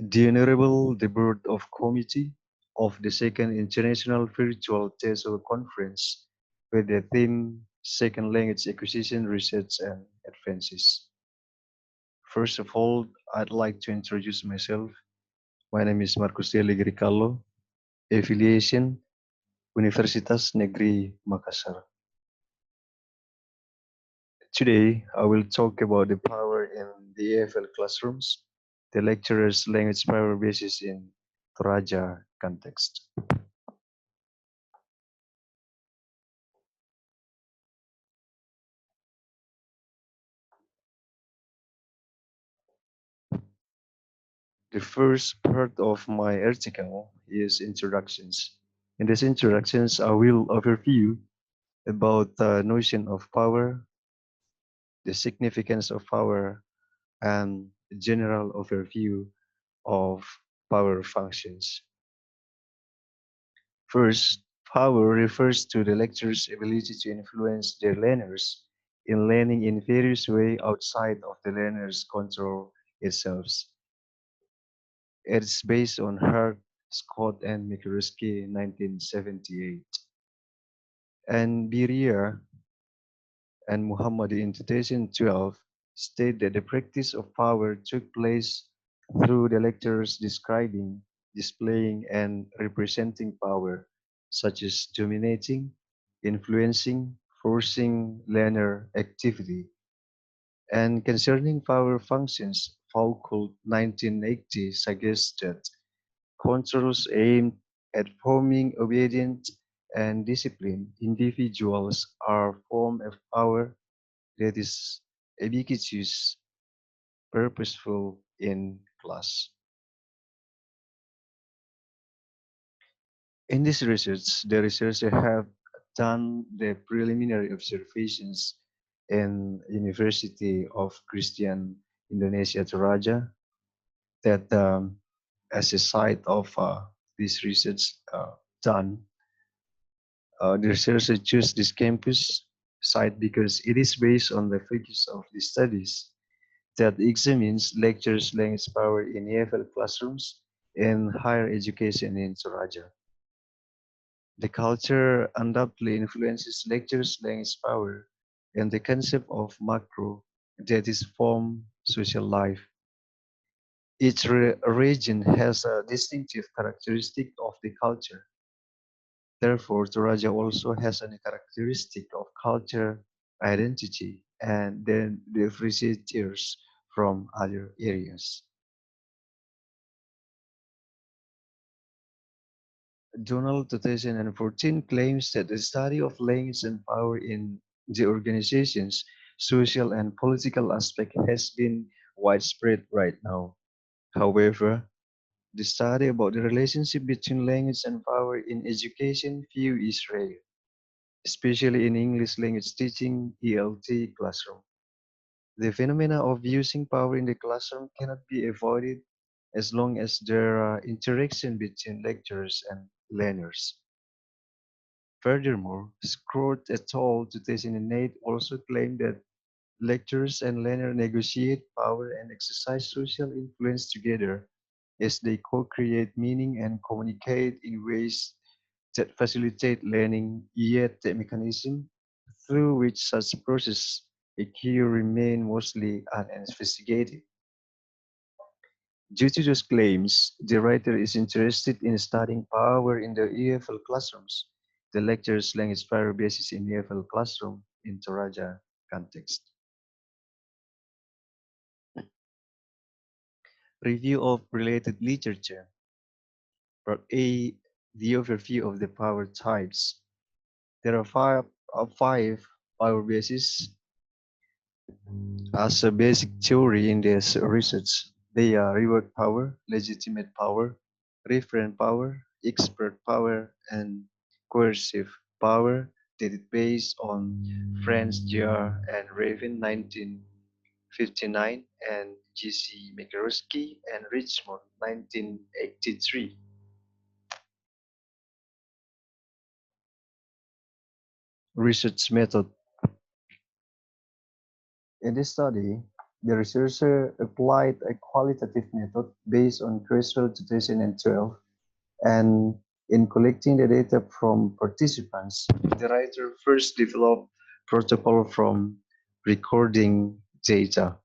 The Honorable the Board of Committee of the Second International Virtual TESOL Conference with the theme Second Language Acquisition Research and Advances. First of all, I'd like to introduce myself. My name is Marcus Deli Gricallo, affiliation Universitas Negeri Makassar. Today, I will talk about the power in the AFL classrooms, the lecturer's language power basis in Toraja context. The first part of my article is introductions. In this introductions, I will overview about the notion of power, the significance of power, and a general overview of power functions. First, power refers to the lecturer's ability to influence their learners in learning in various ways outside of the learner's control itself. It is based on Hart, Scott, and Mikuruski 1978. And Biria and Muhammadi in 2012 state that the practice of power took place through the lecturers describing, displaying, and representing power, such as dominating, influencing, forcing learner activity. And concerning power functions, Foucault 1980 suggests that controls aimed at forming obedient and disciplined individuals are form of power that is ubiquitous, purposeful in class. In this research, the researchers have done the preliminary observations in University of Christian Indonesia Toraja that as a site of this research done, the researcher chose this campus site because it is based on the focus of the studies that examines lectures language power in EFL classrooms and higher education in Toraja. The culture undoubtedly influences lectures language power and the concept of macro that is form social life. Each region has a distinctive characteristic of the culture. Therefore, Toraja also has a characteristic of culture identity and then differentiators from other areas. Donald 2014 claims that the study of language and power in the organization's social and political aspect has been widespread right now. However, the study about the relationship between language and power in education view is rare, especially in English language teaching ELT classroom. The phenomena of using power in the classroom cannot be avoided as long as there are interaction between lecturers and learners. Furthermore, Scott et al. 2008 also claimed that lecturers and learners negotiate power and exercise social influence together as they co-create meaning and communicate in ways that facilitate learning, yet the mechanism through which such process occur remain mostly uninvestigated. Due to those claims, the writer is interested in studying power in the EFL classrooms. The lecture's language power basis in EFL classroom in Toraja context. Review of related literature. Part A, the overview of the power types. There are five power bases as a basic theory in this research. They are reward power, legitimate power, referent power, expert power, and coercive power that is based on Franz J.R. and Raven 1959 and G.C. Mikuruski and Richmond 1983. Research method. In this study, The researcher applied a qualitative method based on Creswell 2012, and in collecting the data from participants, the writer first developed protocol from recording data.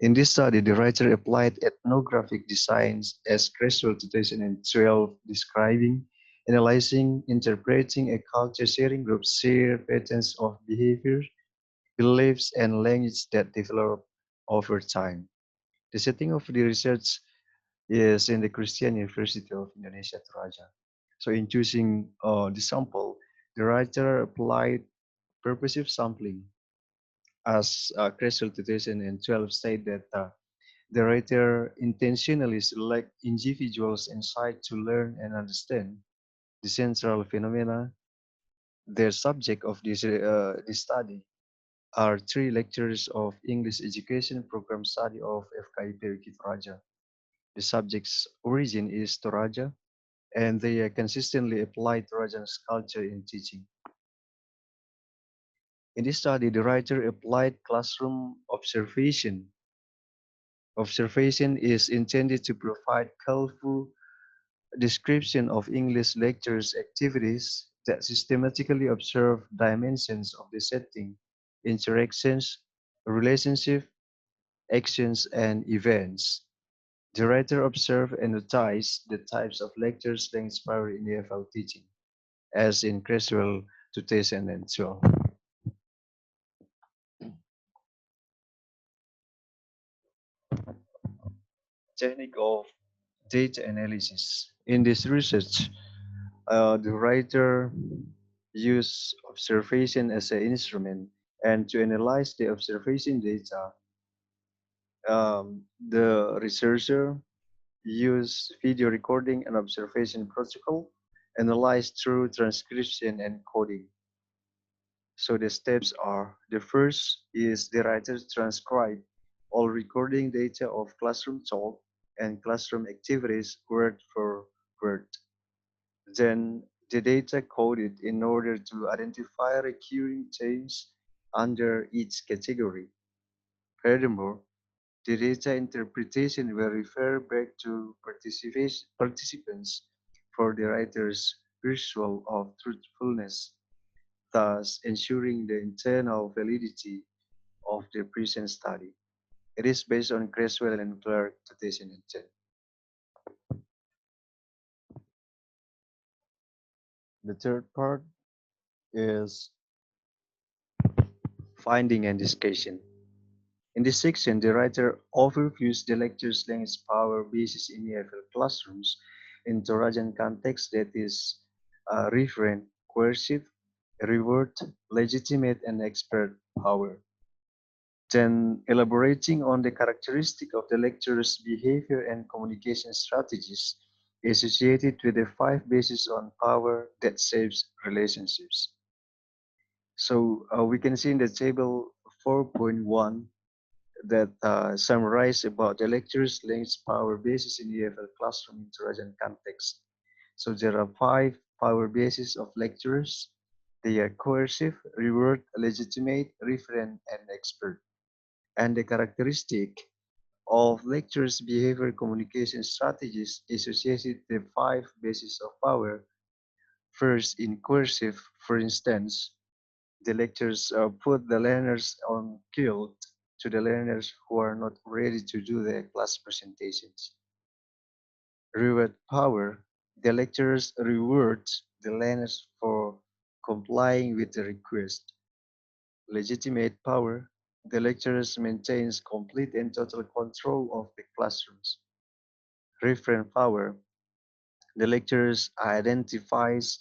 In this study, the writer applied ethnographic designs as Creswell 2012, describing, analyzing, interpreting a culture sharing group's shared patterns of behavior, beliefs, and language that develop over time. The setting of the research is in the Christian University of Indonesia, Toraja. So in choosing the sample, the writer applied purposive sampling, as Creswell 2012 said that the writer intentionally select individuals inside to learn and understand the central phenomena. The subject of this study are three lecturers of English Education Program Study of FKIP Wiki Toraja. The subject's origin is Toraja, and they consistently apply Torajan's culture in teaching. In this study, the writer applied classroom observation. Observation is intended to provide helpful description of English lectures activities that systematically observe dimensions of the setting, interactions, relationship, actions, and events. The writer observed and noticed the types of lectures that inspire in EFL teaching, as in Creswell 2012. Technique of data analysis. In this research, the writer used observation as an instrument, and to analyze the observation data, the researcher used video recording and observation protocol, analyzed through transcription and coding. So the steps are: the first is the writer transcribe all recording data of classroom talk and classroom activities word for word. Then the data coded in order to identify recurring themes under each category. Furthermore, the data interpretation will refer back to participants for the writer's visual of truthfulness, thus ensuring the internal validity of the present study. It is based on Creswell and Clark 2010. The third part is finding and discussion. In this section, the writer overviews the lecture's language power basis in EFL classrooms in Torajan context, that is referent, coercive, reward, legitimate, and expert power. Then elaborating on the characteristic of the lecturer's behavior and communication strategies associated with the five bases on power that shapes relationships. So we can see in the table 4.1 that summarize about the lecture's length power basis in EFL classroom interaction context. So there are five power bases of lecturers. They are coercive, reward, legitimate, referent, and expert. And the characteristic of lecturers' behavior communication strategies associated with the five bases of power. First, in coercive, for instance, the lecturers put the learners on guilt to the learners who are not ready to do their class presentations. Reward power, the lecturers reward the learners for complying with the request. Legitimate power, the lecturers maintains complete and total control of the classrooms. Referent power, the lecturers identifies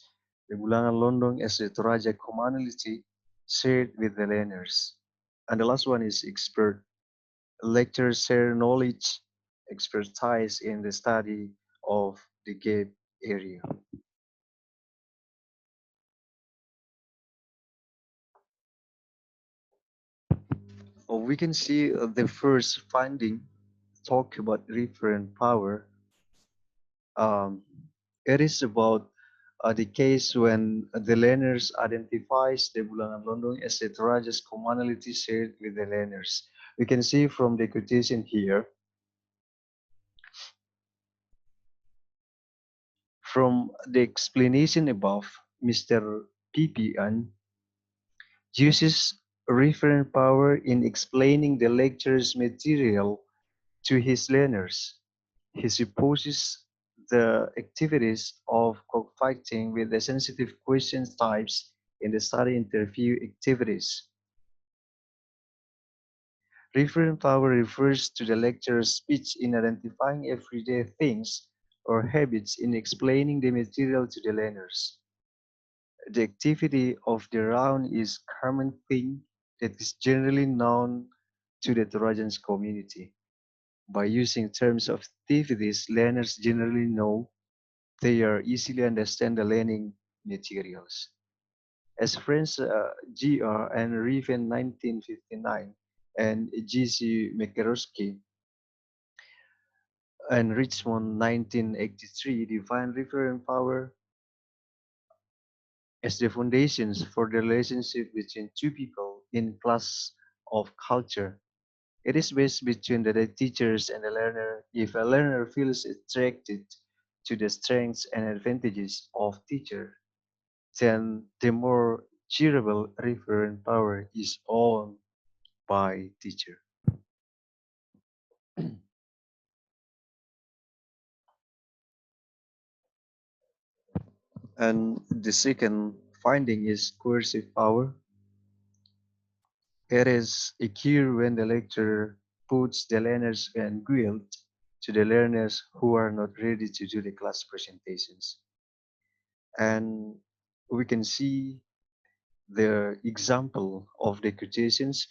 the Bulangan London as a Toraja commonality shared with the learners. And the last one is expert. Lecturers share knowledge, expertise in the study of the gap area. We can see the first finding talk about referent power. Um, it is about the case when the learners identifies the Bulangan London as a Toraja's commonality shared with the learners. We can see from the quotation here, from the explanation above, Mr. PPN uses referent power in explaining the lecture's material to his learners. He supposes the activities of cockfighting with the sensitive question types in the study interview activities. Referent power refers to the lecturer's speech in identifying everyday things or habits in explaining the material to the learners. The activity of the round is common thing that is generally known to the Trojans community. By using terms of activities, learners generally know they are easily understand the learning materials. As friends G.R. and Riven 1959 and G.C. Makarowski and Richmond 1983 define referent power as the foundations for the relationship between two people in class of culture. It is based between the teachers and the learner. If a learner feels attracted to the strengths and advantages of teacher, then the more durable referent power is owned by teacher. And the second finding is coercive power. It is occur when the lecturer puts the learners and guilt to the learners who are not ready to do the class presentations. And we can see the example of the quotations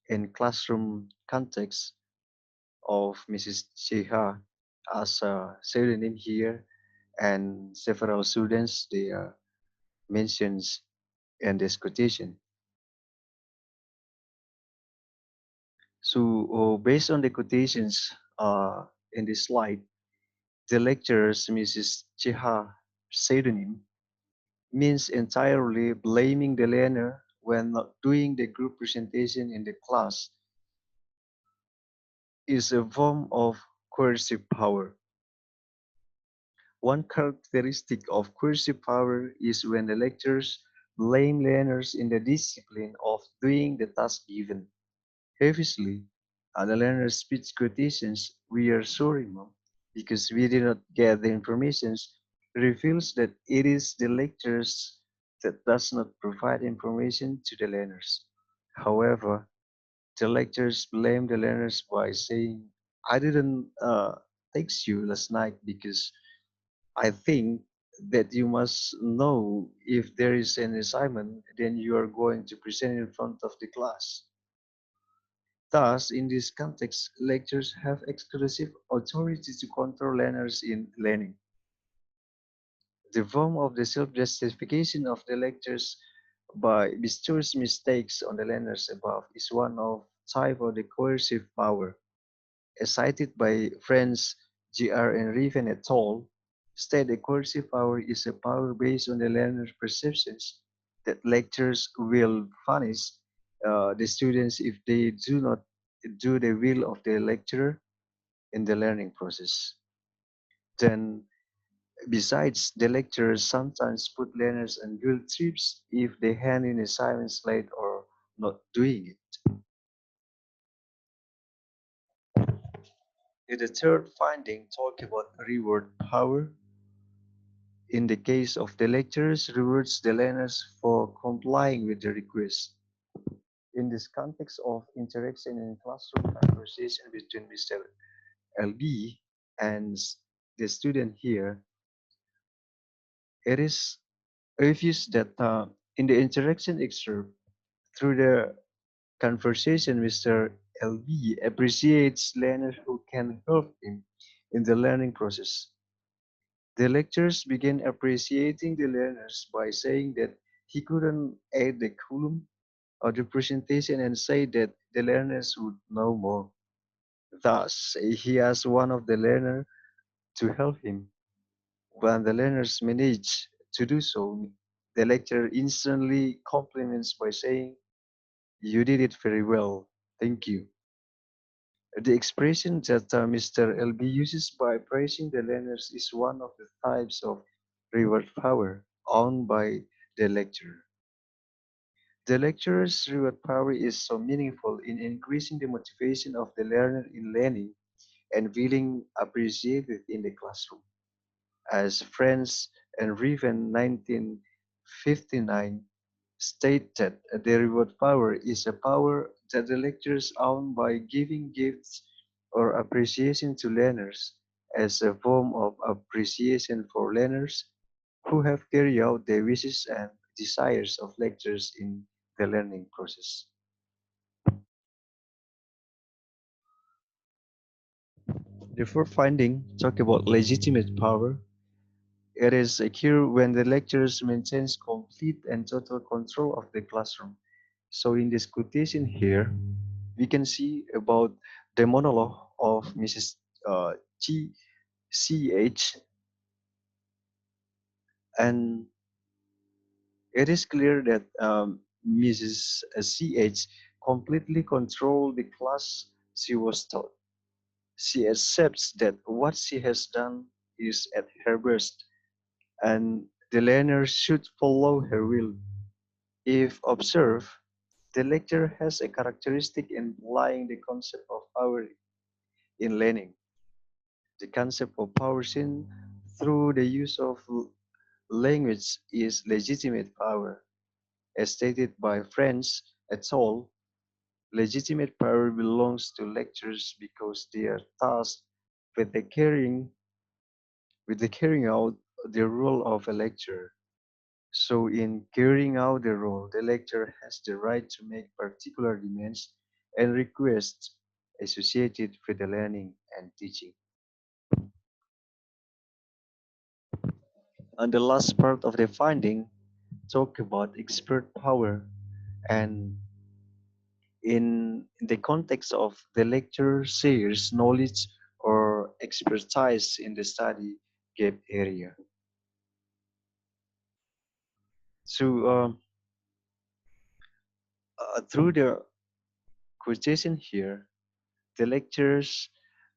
in classroom context of Mrs. Cheha as a pseudonym here, and several students they are mentions in this quotation. So based on the quotations in this slide, the lecturer's Mrs. Cheha pseudonym means entirely blaming the learner when not doing the group presentation in the class is a form of coercive power. One characteristic of coercive power is when the lecturers blame learners in the discipline of doing the task given. Obviously, the learner's speech quotations, "We are sorry, mom, because we did not get the information," reveals that it is the lecturers that does not provide information to the learners. However, the lecturers blame the learners by saying, "I didn't text you last night because I think that you must know if there is an assignment, then you are going to present in front of the class." Thus, in this context, lecturers have exclusive authority to control learners in learning. The form of the self-justification of the lectures by bestows mistakes on the learners above is one of type of the coercive power. As cited by friends G.R. and Riven et al., state the coercive power is a power based on the learner's perceptions that lecturers will punish the students if they do not do the will of the lecturer in the learning process. Then, besides, the lecturers sometimes put learners on guilt trips if they hand in assignments late or not doing it. In the third finding, talk about reward power. In the case of the lecturers, rewards the learners for complying with the request. In this context of interaction in classroom conversation between Mr. LB and the student here, it is obvious that in the interaction excerpt through the conversation, Mr. LB appreciates learners who can help him in the learning process. The lecturers began appreciating the learners by saying that he couldn't add the column of the presentation and say that the learners would know more. Thus, he asked one of the learners to help him. When the learners manage to do so, the lecturer instantly compliments by saying, You did it very well. Thank you. The expression that Mr. LB uses by praising the learners is one of the types of reward power owned by the lecturer. The lecturer's reward power is so meaningful in increasing the motivation of the learner in learning and feeling appreciated in the classroom. As Franz and Riven 1959 state that the reward power is a power that the lecturers own by giving gifts or appreciation to learners as a form of appreciation for learners who have carried out the wishes and desires of lecturers in the learning process. The fourth finding talk about legitimate power. It is occur when the lecturers maintains complete and total control of the classroom. So in this quotation here, we can see about the monologue of Mrs. Uh, G. C. H. And it is clear that Mrs. C. H. completely controlled the class she was taught. She accepts that what she has done is at her best, and the learner should follow her will. If observed, the lecture has a characteristic implying the concept of power in learning. The concept of power seen through the use of language is legitimate power. As stated by French et al., legitimate power belongs to lecturers because they are tasked with the carrying out the role of a lecturer. So in carrying out the role, the lecturer has the right to make particular demands and requests associated with the learning and teaching. And the last part of the finding talk about expert power, and in the context of the lecturer shares knowledge or expertise in the study gap area. So through the quotation here, the lecturer's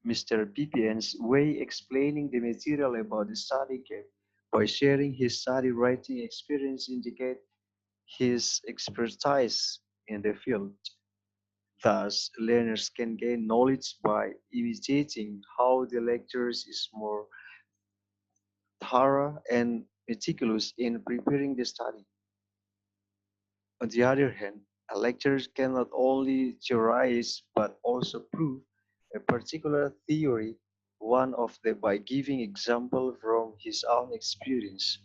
Mr. PPN's way explaining the material about the study gap by sharing his study writing experience indicate his expertise in the field. Thus, learners can gain knowledge by imitating how the lecturer is more thorough and meticulous in preparing the study. On the other hand, a lecturer can not only theorize but also prove a particular theory, one of them by giving example from his own experience.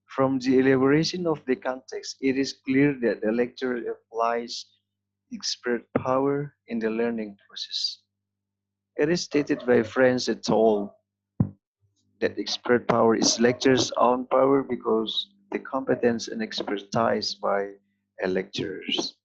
From the elaboration of the context, it is clear that the lecturer applies expert power in the learning process. It is stated by Franz et al. That expert power is lecturer's own power because the competence and expertise by a lecturers.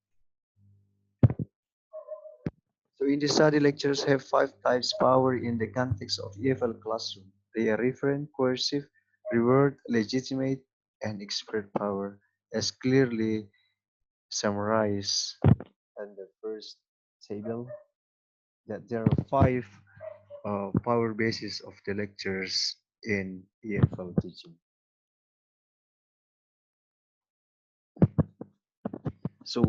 So in the study, lecturers have five types power in the context of EFL classroom. They are referent, coercive, reward, legitimate, and expert power, as clearly summarized in the first table. That there are five power bases of the lectures in EFL teaching. So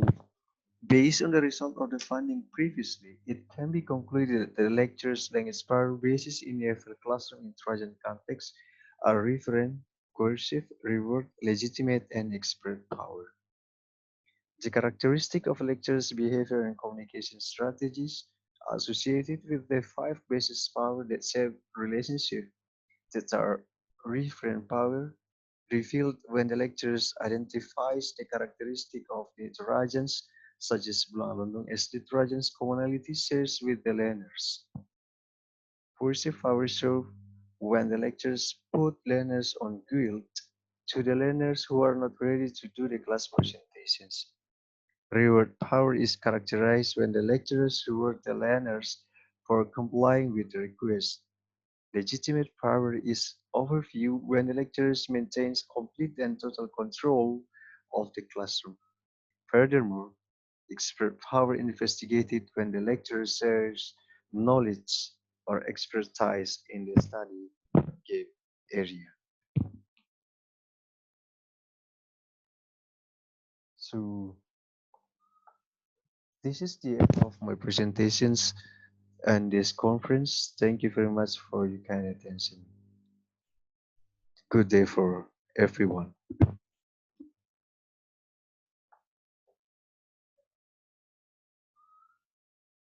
based on the result of the finding previously, it can be concluded that the lecture's language power basis in the EFL classroom in Trojan context are referent, coercive, reward, legitimate, and expert power. The characteristic of a lecturer's behavior and communication strategies are associated with the five basis power that shape relationship that are referent power, revealed when the lecturer identifies the characteristic of the Trojans, such as Blanc as the Trojans commonality shares with the learners. Cursive power show when the lecturers put learners on guilt to the learners who are not ready to do the class presentations. Reward power is characterized when the lecturers reward the learners for complying with the request. Legitimate power is overview when the lecturer maintains complete and total control of the classroom. Furthermore, Expert power investigated when the lecturer shares knowledge or expertise in the study gave area. So this is the end of my presentations and this conference. Thank you very much for your kind attention. Good day for everyone.